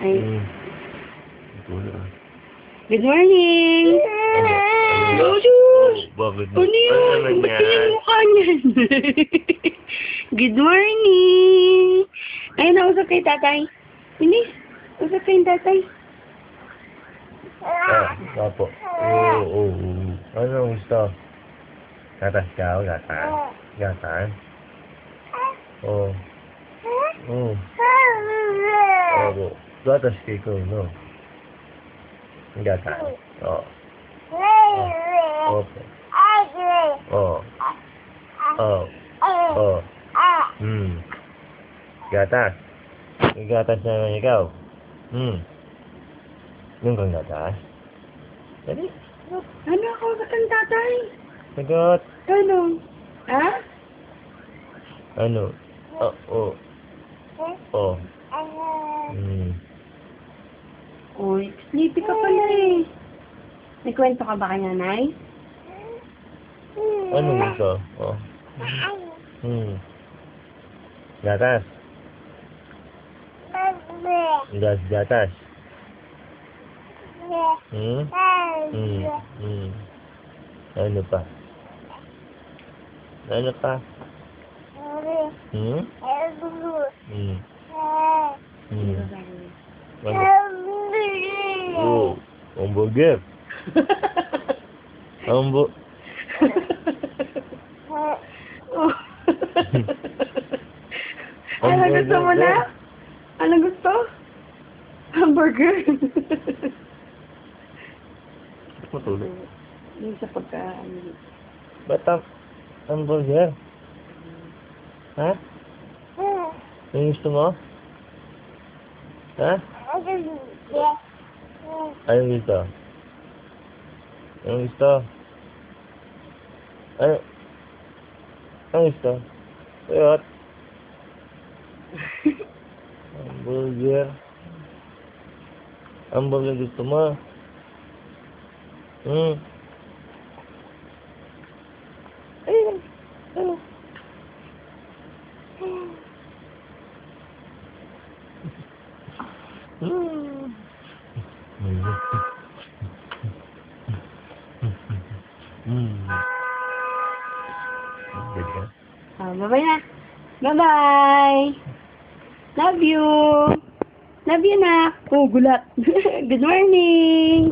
Ay. Good Ano? morning! Oh, Diyos! Bakit? Ano yun? Ano Ba't yan? yung mukha niyan? Good morning! Ayun, nausap kay tatay. Bilis, usap kay tatay. Opo. Oo. Ano gusto? Gatas ka o gatas? Gatas? Oo. Opo. Gatas ka ikaw, no? Gatas? Oo. Opo. Oo. Gatas? May gatas na naman ikaw? Yung kang gatas? Dali. Ano ako sa kang tatay? Sagot. Ano? Ha? Ano? Oo. Uy, sleepy ka pala eh. May kwento ka ba kay nanay? Ano gusto? Gatas? Gatas? Ano pa? Ano pa? Ano? Hamburger. Oh. Ano gusto mo na? Ano gusto? Hamburger. Matulog. Yung sa pagka... Ba't hamburger? Ha? Yung gusto mo? Ha? Ano gusto? Ano gusto? Ano gusto? Sayot? Hamburger? Hamburger gusto mo? Ayun. Ano? Bye-bye na. Bye-bye. Love you. Love you, nak. Oh, gulat. Good morning.